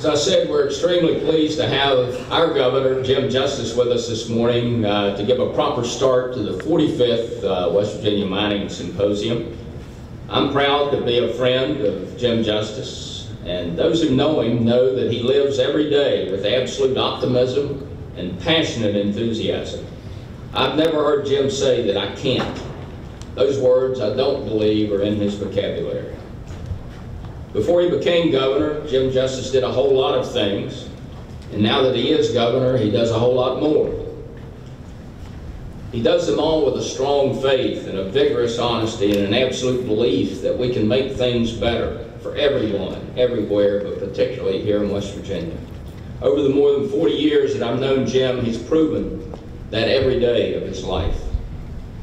As I said, we're extremely pleased to have our governor, Jim Justice, with us this morning to give a proper start to the 45th West Virginia Mining Symposium. I'm proud to be a friend of Jim Justice, and those who know him know that he lives every day with absolute optimism and passionate enthusiasm. I've never heard Jim say that I can't. Those words, I don't believe, are in his vocabulary. Before he became governor, Jim Justice did a whole lot of things, and now that he is governor, he does a whole lot more. He does them all with a strong faith and a vigorous honesty and an absolute belief that we can make things better for everyone, everywhere, but particularly here in West Virginia. Over the more than 40 years that I've known Jim, he's proven that every day of his life.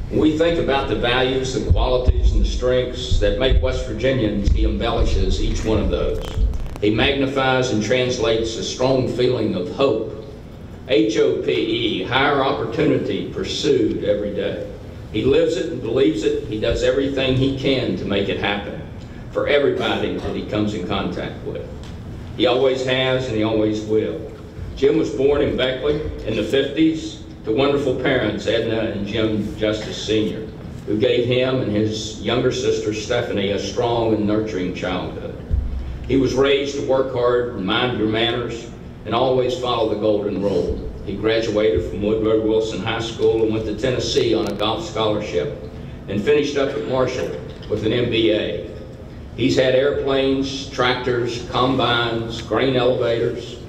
When we think about the values, the qualities, and the strengths that make West Virginians, he embellishes each one of those. He magnifies and translates a strong feeling of hope. H-O-P-E, higher opportunity pursued every day. He lives it and believes it. He does everything he can to make it happen for everybody that he comes in contact with. He always has and he always will. Jim was born in Beckley in the 50s to wonderful parents, Edna and Jim Justice Sr., who gave him and his younger sister, Stephanie, a strong and nurturing childhood. He was raised to work hard, mind your manners, and always follow the golden rule. He graduated from Woodrow Wilson High School and went to Tennessee on a golf scholarship and finished up at Marshall with an MBA. He's had airplanes, tractors, combines, grain elevators.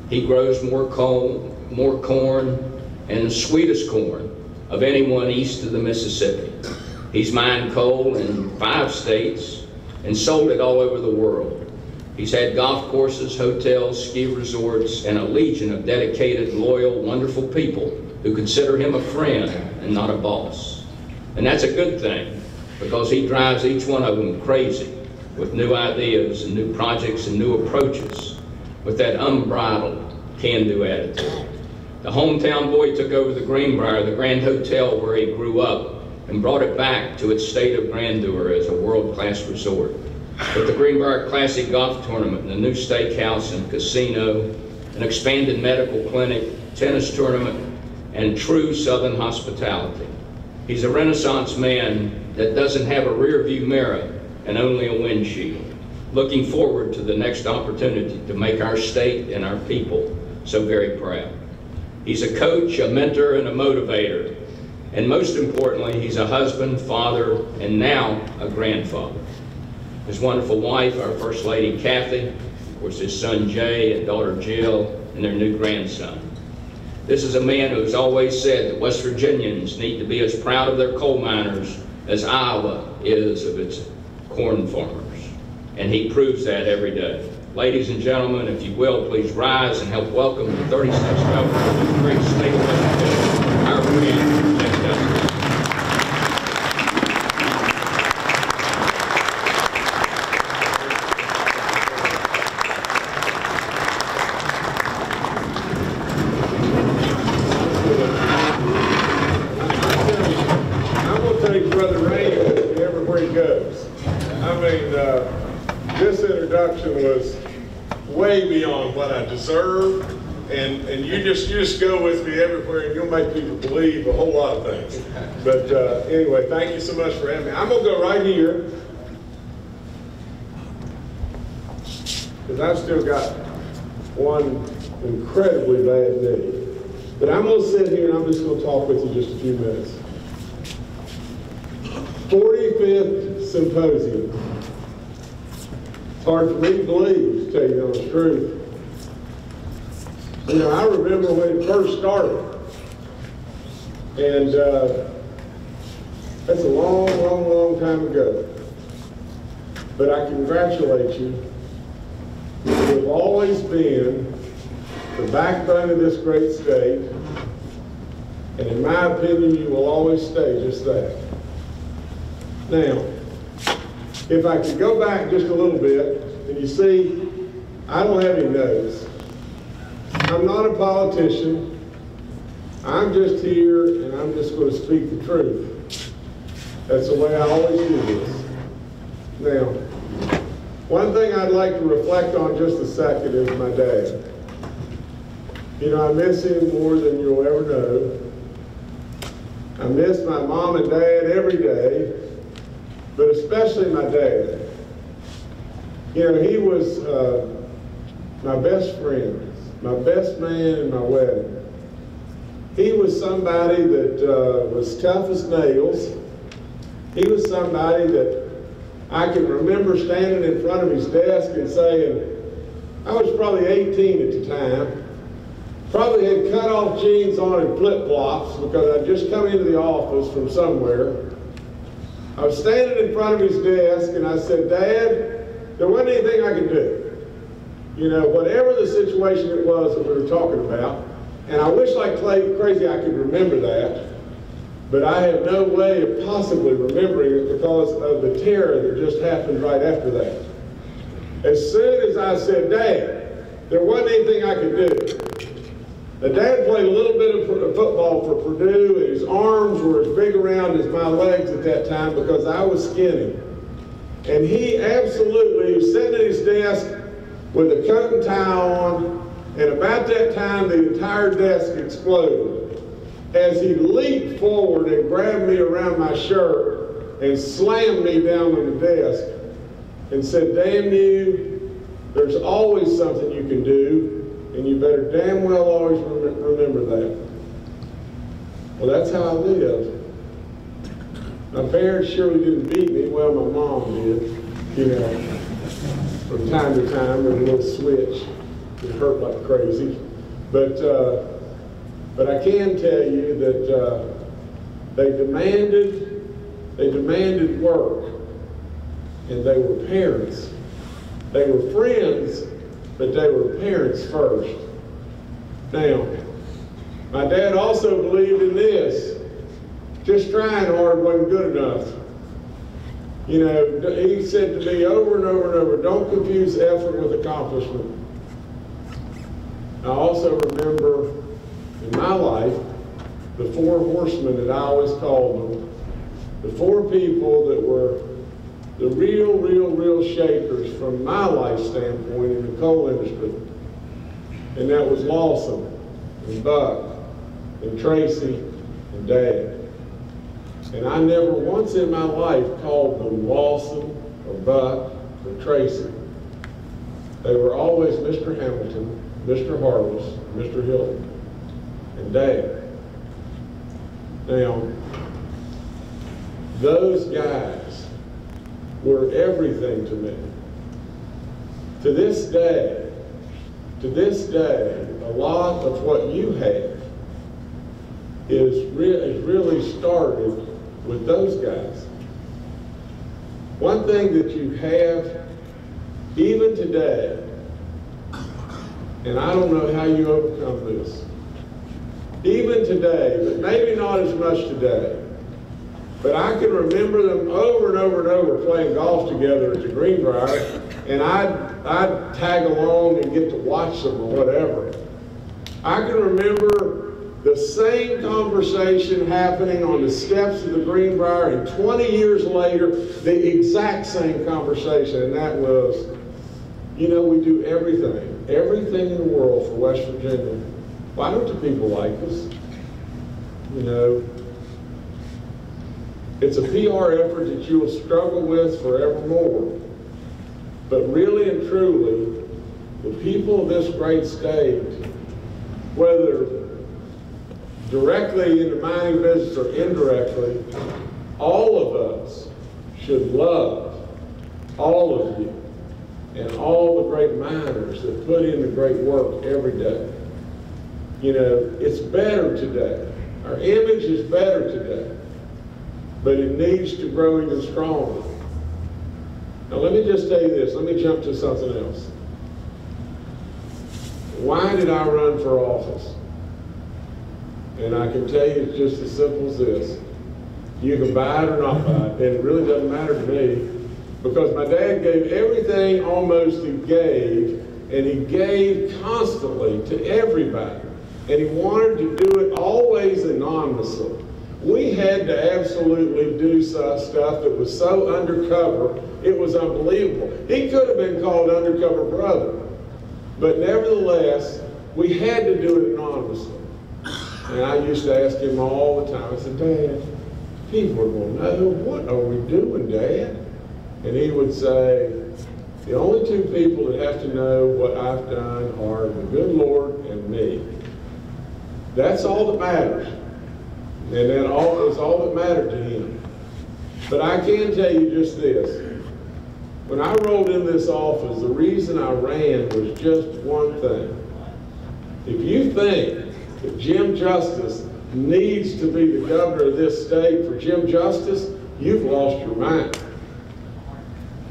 He grows more corn, and the sweetest corn of anyone east of the Mississippi. He's mined coal in 5 states and sold it all over the world. He's had golf courses, hotels, ski resorts, and a legion of dedicated, loyal, wonderful people who consider him a friend and not a boss. And that's a good thing, because he drives each one of them crazy with new ideas and new projects and new approaches with that unbridled, can-do attitude. The hometown boy took over the Greenbrier, the Grand Hotel where he grew up, and brought it back to its state of grandeur as a world-class resort. With the Greenbrier Classic Golf Tournament, and the new steakhouse and casino, an expanded medical clinic, tennis tournament, and true Southern hospitality. He's a Renaissance man that doesn't have a rear-view mirror and only a windshield, looking forward to the next opportunity to make our state and our people so very proud. He's a coach, a mentor, and a motivator. And most importantly, he's a husband, father, and now a grandfather. His wonderful wife, our First Lady Kathy, of course his son Jay and daughter Jill, and their new grandson. This is a man who has always said that West Virginians need to be as proud of their coal miners as Iowa is of its corn farmers. And he proves that every day. Ladies and gentlemen, if you will, please rise and help welcome the 36th governor of the great state of West Virginia, our friend, Jim Justice. I'm going to take Brother Ray with me everywhere he goes. I mean, this introduction was way beyond what I deserve, and you just go with me everywhere, and you'll make people believe a whole lot of things. But anyway, thank you so much for having me. I'm gonna go right here, because I've still got one incredibly bad knee. But I'm gonna sit here and I'm just gonna talk with you just a few minutes. 45th Symposium. It's hard for me to believe, to tell you the honest truth. You know, I remember when it first started. And that's a long, long, long time ago. But I congratulate you. You have always been the backbone of this great state. And in my opinion, you will always stay just that. Now, if I could go back just a little bit, and you see, I don't have any nose. I'm not a politician. I'm just here, and I'm just going to speak the truth. That's the way I always do this. Now, One thing I'd like to reflect on just a second is my dad. You know, I miss him more than you'll ever know. I miss my mom and dad every day, but especially my dad. You know, he was my best friend, my best man in my wedding. He was somebody that was tough as nails. He was somebody that I can remember standing in front of his desk and saying, I was probably 18 at the time, probably had cut off jeans on and flip-flops because I'd just come into the office from somewhere. I was standing in front of his desk and I said, Dad, there wasn't anything I could do. You know, whatever the situation it was that we were talking about, and I wish like crazy I could remember that, but I have no way of possibly remembering it because of the terror that just happened right after that. As soon as I said, Dad, there wasn't anything I could do. The dad played a little bit of football for Purdue, and his arms were as big around as my legs at that time because I was skinny. And he absolutely was sitting at his desk with a coat and tie on, and about that time the entire desk exploded as he leaped forward and grabbed me around my shirt and slammed me down on the desk and said, damn you, there's always something you can do, and you better damn well always remember that. Well, that's how I lived. My parents surely didn't beat me. Well, my mom did, you know. From time to time, there was a little switch. It hurt like crazy. But I can tell you that they demanded work, and they were parents. They were friends, but they were parents first. Now, my dad also believed in this. Just trying hard wasn't good enough. You know, he said to me over and over and over, don't confuse effort with accomplishment. I also remember in my life, the four horsemen that I always called them, the four people that were the real shakers from my life standpoint in the coal industry. And that was Lawson, and Buck, and Tracy, and Dad. And I never once in my life called them Lawson, or Buck, or Tracy. They were always Mr. Hamilton, Mr. Harless, Mr. Hilton, and Dad. Now, those guys were everything to me. To this day, a lot of what you have is really started with those guys. One thing that you have, even today, and I don't know how you overcome this, even today, but maybe not as much today, but I can remember them over and over and over playing golf together at the Greenbrier, and I'd tag along and get to watch them or whatever. I can remember the same conversation happening on the steps of the Greenbrier, and 20 years later, the exact same conversation, and that was, you know, we do everything in the world for West Virginia. Why don't the people like us? You know, it's a PR effort that you will struggle with forevermore. But really and truly, the people of this great state, whether directly in the mining business or indirectly, all of us should love all of you and all the great miners that put in the great work every day. You know, it's better today. Our image is better today, but it needs to grow even stronger. Now let me just tell you this, let me jump to something else. Why did I run for office? And I can tell you it's just as simple as this. You can buy it or not buy it, and it really doesn't matter to me, because my dad gave everything almost he gave, and he gave constantly to everybody. And he wanted to do it always anonymously. We had to absolutely do some stuff that was so undercover, it was unbelievable. He could have been called undercover brother, but nevertheless, we had to do it anonymously. And I used to ask him all the time, I said, Dad, people are going to know, what are we doing, Dad? And he would say, the only two people that have to know what I've done are the good Lord and me. That's all that matters. And that is all that mattered to him. But I can tell you just this. When I rolled in this office, the reason I ran was just one thing. If you think that Jim Justice needs to be the governor of this state for Jim Justice, you've lost your mind.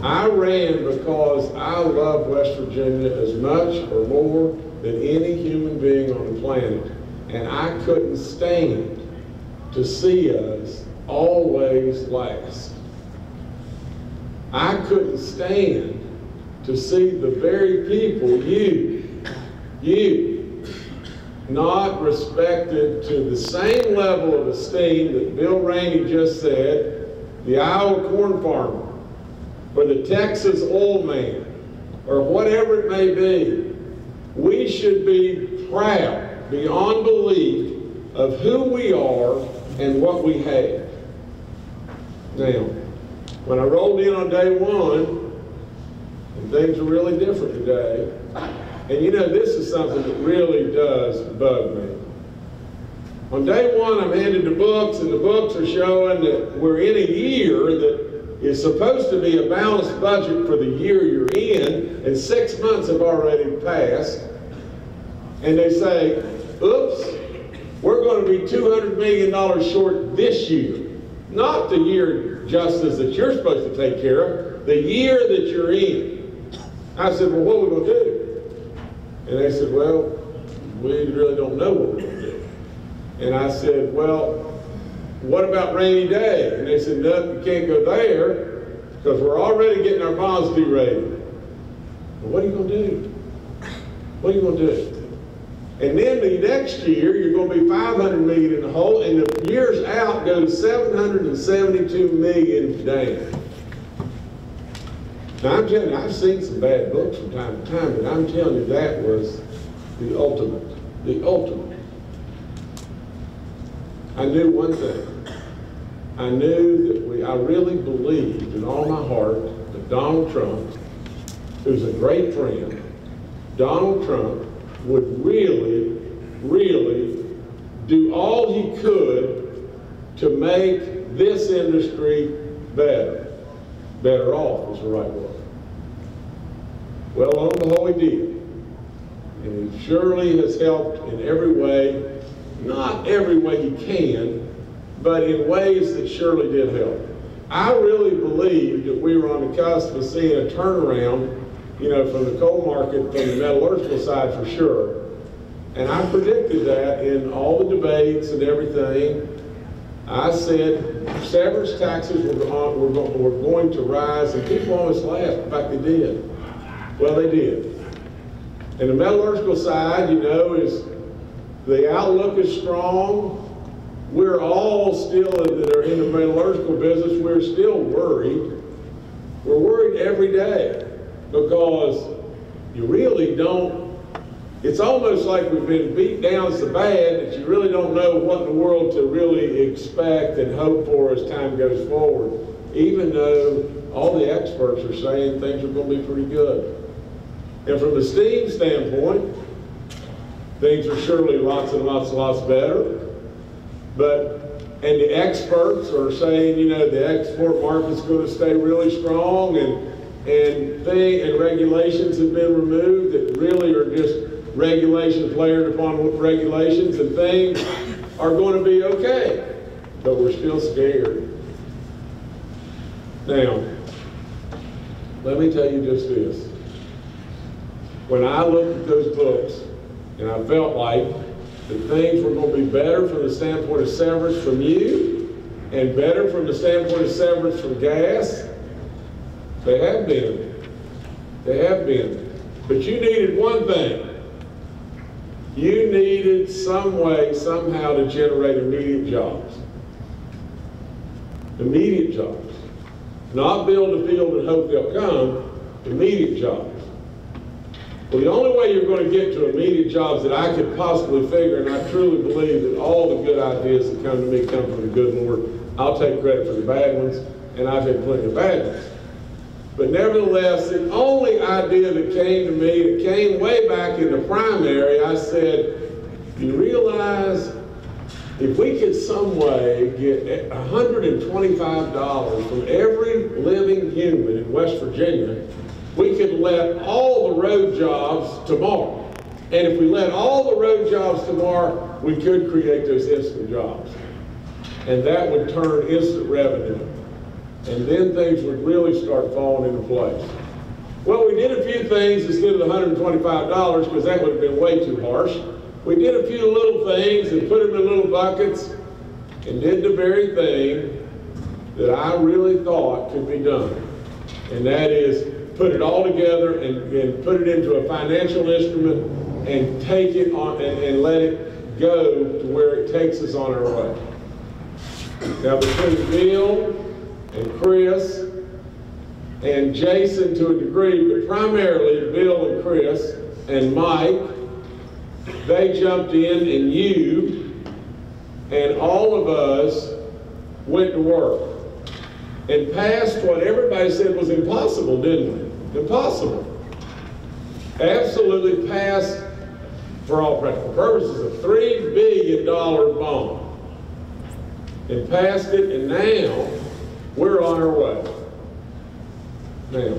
I ran because I love West Virginia as much or more than any human being on the planet. And I couldn't stand to see us always last. I couldn't stand to see the very people, you, not respected to the same level of esteem that Bill Rainey just said, the Iowa corn farmer, or the Texas oil man, or whatever it may be. We should be proud, beyond belief, of who we are and what we have. Now, when I rolled in on day one, and things are really different today, and you know, this is something that really does bug me. On day one, I'm handed the books, and the books are showing that we're in a year that is supposed to be a balanced budget for the year you're in, and 6 months have already passed. And they say, oops, we're going to be $200 million short this year. Not the year, Justice, that you're supposed to take care of, the year that you're in. I said, well, what are we going to do? And they said, well, we really don't know what we're going to do. And I said, well, what about rainy day? And they said, no, you can't go there because we're already getting our bonds derated. Well, what are you going to do? What are you going to do? And then the next year, you're going to be $500 million in the hole, and the years out goes $772 million down. Now, I'm telling you, I've seen some bad books from time to time, but I'm telling you, that was the ultimate, the ultimate. I knew one thing. I knew that I really believed in all my heart that Donald Trump, who's a great friend, Donald Trump would really, really do all he could to make this industry better. Better off is the right word. Well, lo and behold, he did. And he surely has helped in every way, not every way he can, but in ways that surely did help. I really believed that we were on the cusp of seeing a turnaround, you know, from the coal market, from the metallurgical side for sure. And I predicted that in all the debates and everything. I said severance taxes were going to rise, and people always laughed. In fact, they did. Well, they did. And the metallurgical side, you know, is the outlook is strong. We're all still that are in the metallurgical business, we're still worried. We're worried every day because you really don't, it's almost like we've been beat down so bad that you really don't know what in the world to really expect and hope for as time goes forward, even though all the experts are saying things are going to be pretty good. And from the steam standpoint, things are surely lots and lots and lots better. And the experts are saying, you know, the export market's going to stay really strong, and regulations have been removed that really are just regulations layered upon regulations, and things are going to be okay. But we're still scared. Now, let me tell you just this. When I looked at those books, and I felt like that things were going to be better from the standpoint of severance from you, and better from the standpoint of severance from gas, they have been. They have been. But you needed one thing. You needed some way, somehow, to generate immediate jobs. Immediate jobs. Not build a field and hope they'll come, immediate jobs. Well, the only way you're going to get to immediate jobs that I could possibly figure, and I truly believe that all the good ideas that come to me come from the good Lord. I'll take credit for the bad ones, and I've had plenty of bad ones. But nevertheless, the only idea that came to me, it came way back in the primary, I said, you realize if we could some way get $125 from every living human in West Virginia, we could let all the road jobs tomorrow. And if we let all the road jobs tomorrow, we could create those instant jobs. And that would turn instant revenue. And then things would really start falling into place. Well, we did a few things instead of the $125 because that would have been way too harsh. We did a few little things and put them in little buckets and did the very thing that I really thought could be done. And that is put it all together and put it into a financial instrument and take it on and let it go to where it takes us on our way. Now between Bill and Chris and Jason to a degree, but primarily Bill and Chris and Mike, they jumped in, and you and all of us went to work and passed what everybody said was impossible, didn't we? Impossible. Absolutely passed, for all practical purposes, a $3 billion bond. And passed it, and now we're on our way. Now,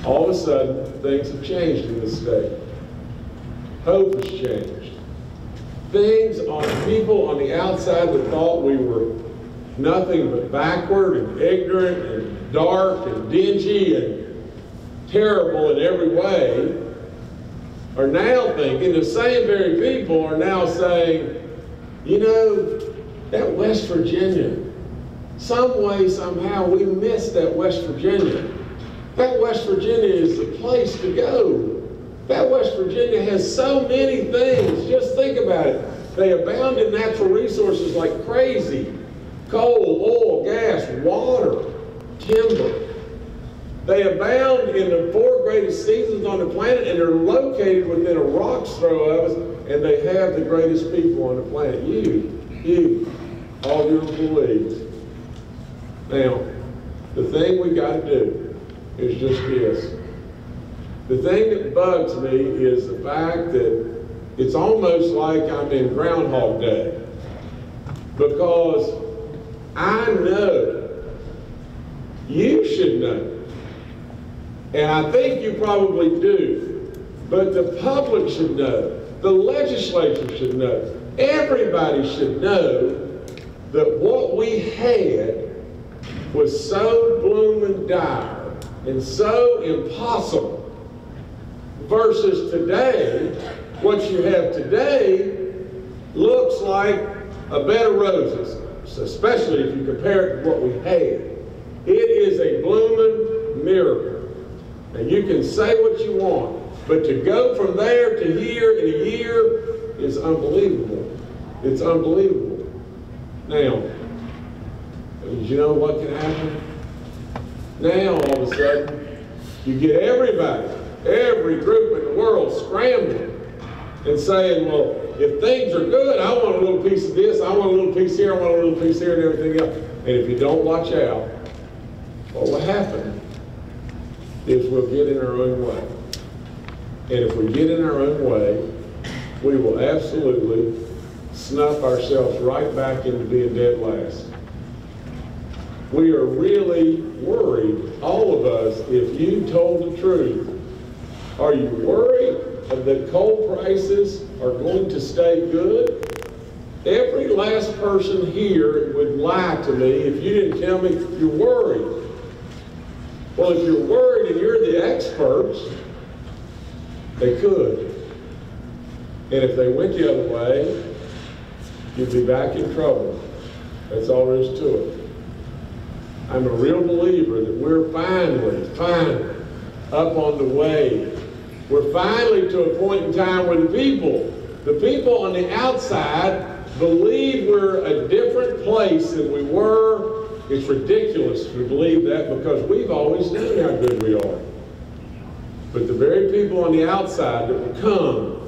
all of a sudden, things have changed in this state. Hope has changed. Things on people on the outside that thought we were nothing but backward and ignorant and dark and dingy and terrible in every way are now thinking, the same very people are now saying, you know, that West Virginia, some way, somehow, we missed that West Virginia. That West Virginia is the place to go. That West Virginia has so many things. Just think about it. They abound in natural resources like crazy. Coal, oil, gas, water, timber. They abound in the 4 greatest seasons on the planet, and they're located within a rock's throw of us, and they have the greatest people on the planet. You, all your colleagues. Now, the thing we got to do is just this. The thing that bugs me is the fact that it's almost like I'm in Groundhog Day, because I know, you should know, and I think you probably do, but the public should know, the legislature should know, everybody should know that what we had was so bloomin' dire and so impossible versus today. What you have today looks like a bed of roses, especially if you compare it to what we had. It is a bloomin' miracle. And you can say what you want, but to go from there to here in a year is unbelievable. It's unbelievable. Now, you know what can happen? Now, all of a sudden, you get everybody, every group in the world scrambling and saying, well, if things are good, I want a little piece of this, I want a little piece here, I want a little piece here, and everything else. And if you don't watch out, what will happen is we'll get in our own way. And if we get in our own way, we will absolutely snuff ourselves right back into being dead last. We are really worried, all of us, if you told the truth. Are you worried that coal prices are going to stay good? Every last person here would lie to me if you didn't tell me you're worried. Well, if you're worried and you're the experts, they could. And if they went the other way, you'd be back in trouble. That's all there is to it. I'm a real believer that we're finally up on the way. We're finally to a point in time where the people on the outside believe we're a different place than we were It's ridiculous to believe that because we've always known how good we are. But the very people on the outside that will come,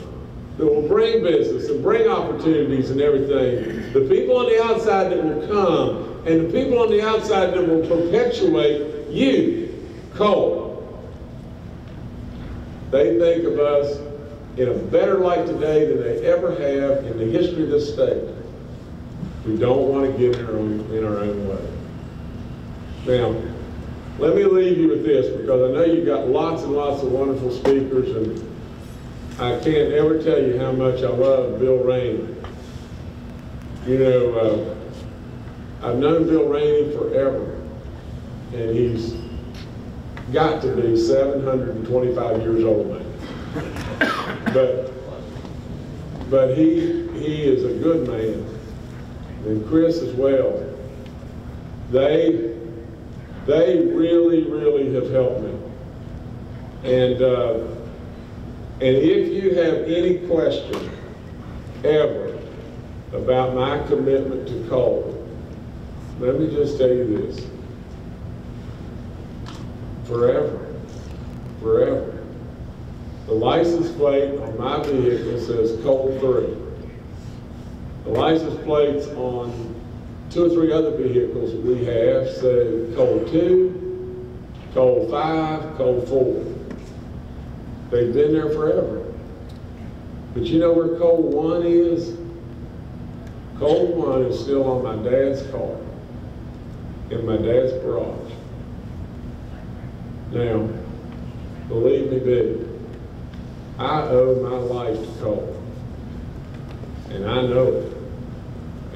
that will bring business and bring opportunities and everything, the people on the outside that will come, and the people on the outside that will perpetuate you, coal, they think of us in a better light today than they ever have in the history of this state. We don't want to get in our own way. Now, let me leave you with this, because I know you've got lots and lots of wonderful speakers, and I can't ever tell you how much I love Bill Rainey. You know, I've known Bill Rainey forever, and he's got to be 725 years old now. But he is a good man, and Chris as well. They really, really have helped me. And if you have any question ever about my commitment to coal, let me just tell you this. Forever, forever. The license plate on my vehicle says coal 3. The license plates on 2 or 3 other vehicles that we have say coal 2, coal 5, coal 4. They've been there forever. But you know where coal 1 is? Coal 1 is still on my dad's car in my dad's garage. Now, believe me, baby, I owe my life to coal. And I know it.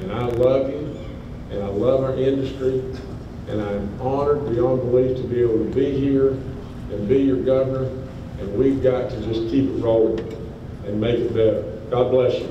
And I love you. And I love our industry, and I'm honored beyond belief to be able to be here and be your governor, and we've got to just keep it rolling and make it better. God bless you.